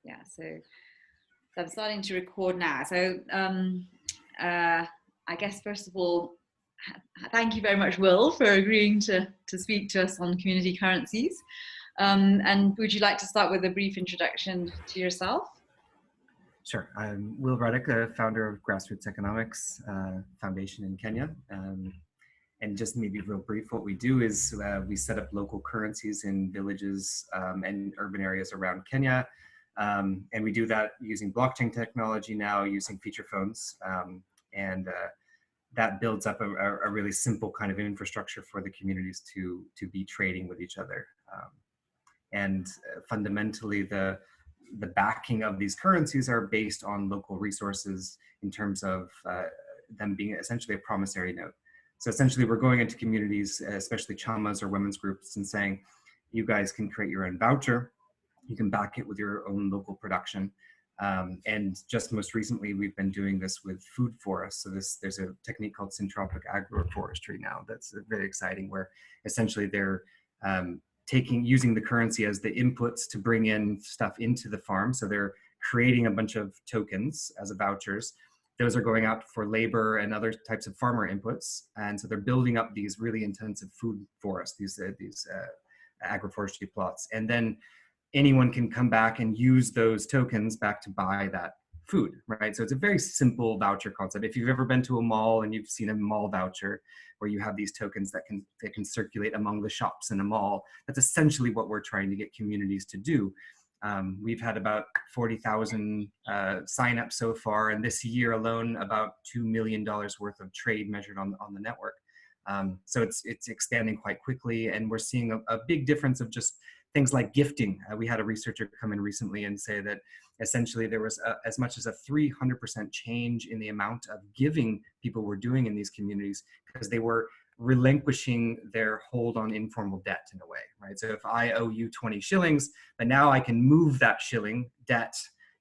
yeah, so I'm starting to record now. So I guess first of all, thank you very much, Will, for agreeing to speak to us on community currencies. And would you like to start with a brief introduction to yourself? Sure. I'm Will Ruddock, the founder of Grassroots Economics Foundation in Kenya. And just maybe real brief, what we do is we set up local currencies in villages and urban areas around Kenya. And we do that using blockchain technology now, using feature phones. And that builds up a really simple kind of infrastructure for the communities to be trading with each other. And fundamentally, the backing of these currencies are based on local resources in terms of them being essentially a promissory note. So essentially we're going into communities, especially chamas or women's groups, and saying, you guys can create your own voucher. You can back it with your own local production. And just most recently, we've been doing this with food forests. So there's a technique called syntropic agroforestry now that's very exciting, where essentially they're using the currency as the inputs to bring in stuff into the farm. So they're creating a bunch of tokens as vouchers. Those are going out for labor and other types of farmer inputs. And so they're building up these really intensive food forests, these agroforestry plots. And then anyone can come back and use those tokens back to buy that food, right? So it's a very simple voucher concept. If you've ever been to a mall and you've seen a mall voucher where you have these tokens that can circulate among the shops in a mall, that's essentially what we're trying to get communities to do. We've had about 40,000 signups so far, and this year alone, about $2 million worth of trade measured on the network. So it's expanding quite quickly, and we're seeing a big difference of just things like gifting. We had a researcher come in recently and say that essentially there was as much as a 300% change in the amount of giving people were doing in these communities, because they were relinquishing their hold on informal debt in a way, right? So if I owe you 20 shillings, but now I can move that shilling debt,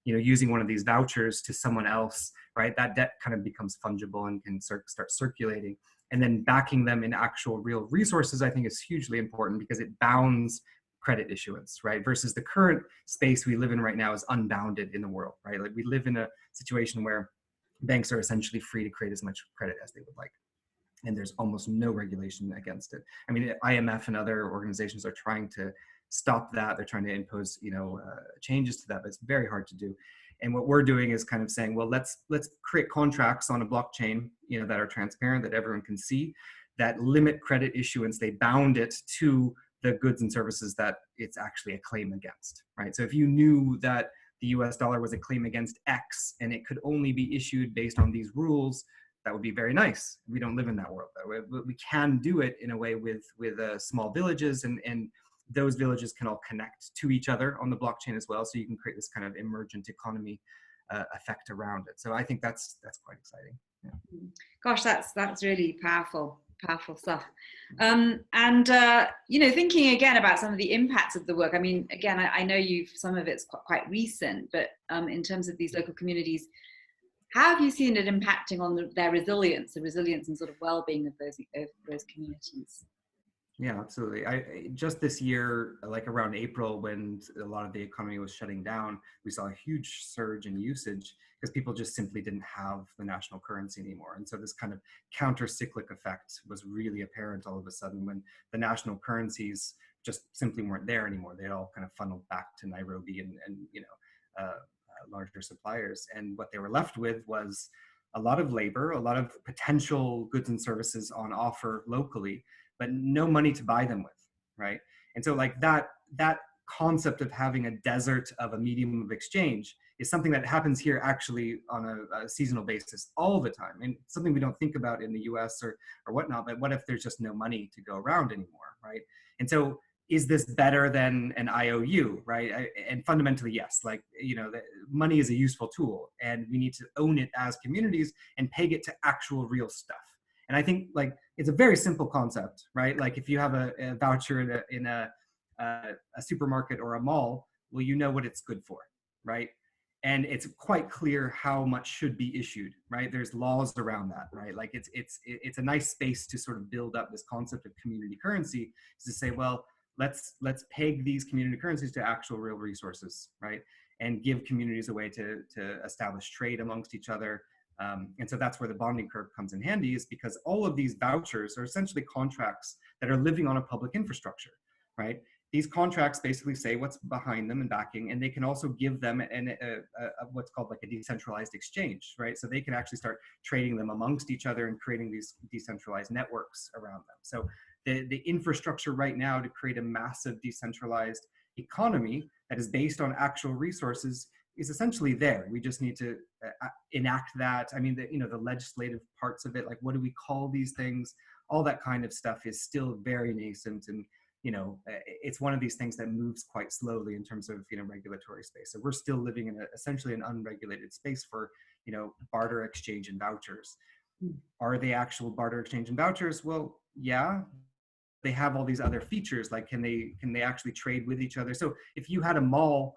using one of these vouchers to someone else, right? That debt kind of becomes fungible and can start circulating. And then backing them in actual real resources, I think, is hugely important, because it bounds credit issuance, right? Versus the current space we live in right now is unbounded in the world, right? Like we live in a situation where banks are essentially free to create as much credit as they would like. And there's almost no regulation against it. I mean, IMF and other organizations are trying to stop that. They're trying to impose, changes to that, but it's very hard to do. And what we're doing is kind of saying, well, let's create contracts on a blockchain, that are transparent, that everyone can see, that limit credit issuance. They bound it to the goods and services that it's actually a claim against, right? So if you knew that the US dollar was a claim against X and it could only be issued based on these rules, that would be very nice. We don't live in that world. We can do it in a way with small villages, and those villages can all connect to each other on the blockchain as well. So you can create this kind of emergent economy effect around it. So I think that's quite exciting. Yeah. Gosh, that's really powerful stuff. Thinking again about some of the impacts of the work. I mean, again, I know some of it's quite recent, but in terms of these local communities, how have you seen it impacting on their resilience, and sort of well-being of those communities? Yeah, absolutely. Just this year, like around April, when a lot of the economy was shutting down, we saw a huge surge in usage because people just simply didn't have the national currency anymore. And so this kind of counter-cyclic effect was really apparent all of a sudden when the national currencies just simply weren't there anymore. They all kind of funneled back to Nairobi and larger suppliers. And what they were left with was a lot of labor, a lot of potential goods and services on offer locally, but no money to buy them with, right? And so like that concept of having a desert of a medium of exchange is something that happens here actually on a seasonal basis all the time. And something we don't think about in the US or whatnot, but what if there's just no money to go around anymore, right? And so is this better than an IOU, right? And fundamentally, yes. Like, money is a useful tool, and we need to own it as communities and peg it to actual real stuff. And I think like it's a very simple concept, right? Like if you have a voucher in a supermarket or a mall, well, you know what it's good for, right? And it's quite clear how much should be issued, right? There's laws around that, right? Like it's a nice space to sort of build up this concept of community currency, is to say, well, let's peg these community currencies to actual real resources, right? And give communities a way to establish trade amongst each other. And so that's where the bonding curve comes in handy, is because all of these vouchers are essentially contracts that are living on a public infrastructure, right? These contracts basically say what's behind them and backing, and they can also give them what's called like a decentralized exchange, right? So they can actually start trading them amongst each other and creating these decentralized networks around them. So the infrastructure right now to create a massive decentralized economy that is based on actual resources is essentially there. We just need to enact that. I mean, the legislative parts of it, like what do we call these things? All that kind of stuff is still very nascent, and it's one of these things that moves quite slowly in terms of regulatory space. So we're still living in essentially an unregulated space for barter exchange and vouchers. Are they actual barter exchange and vouchers? Well, yeah. They have all these other features, like can they actually trade with each other? So if you had a mall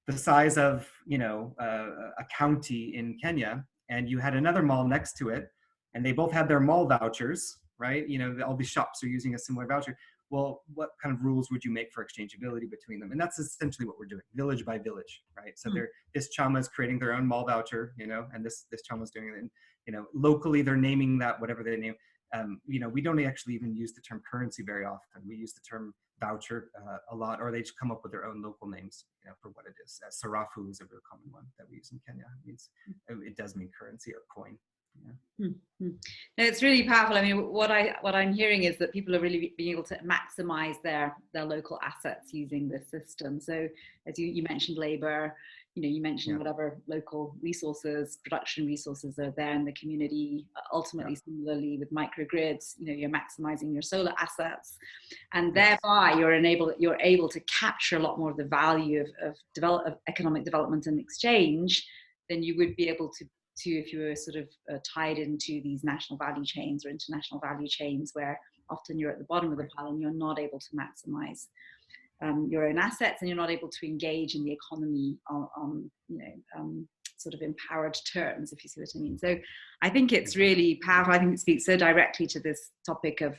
the size of a county in Kenya, and you had another mall next to it, and they both had their mall vouchers, right? All these shops are using a similar voucher. Well, what kind of rules would you make for exchangeability between them? And that's essentially what we're doing, village by village, right? So this chama is creating their own mall voucher, and this chama is doing it, and locally they're naming that whatever they name. We don't actually even use the term currency very often. We use the term voucher a lot, or they just come up with their own local names for what it is. Sarafu is a real common one that we use in Kenya. It does mean currency or coin. Yeah. No, it's really powerful. I mean, what I'm hearing is that people are really being able to maximize their local assets using this system. So as you mentioned labor, you mentioned whatever local resources, production resources are there in the community. Ultimately, similarly with microgrids, you're maximizing your solar assets, and thereby you're able to capture a lot more of the value of economic development and exchange than you would be able to if you were sort of tied into these national value chains or international value chains, where often you're at the bottom of the pile and you're not able to maximize your own assets, and you're not able to engage in the economy on sort of empowered terms, if you see what I mean. So I think it's really powerful. I think it speaks so directly to this topic of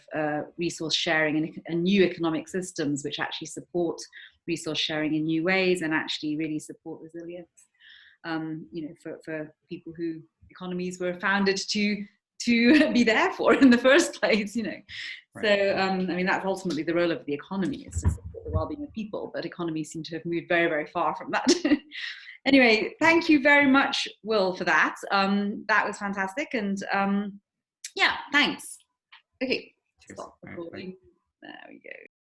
resource sharing and new economic systems which actually support resource sharing in new ways and actually really support resilience. For people who economies were founded to be there for in the first place, Right. So, I mean, that's ultimately the role of the economy, is to support the well-being of people, but economies seem to have moved very, very far from that. Anyway, thank you very much, Will, for that. That was fantastic. And thanks. Okay, stop recording. There we go.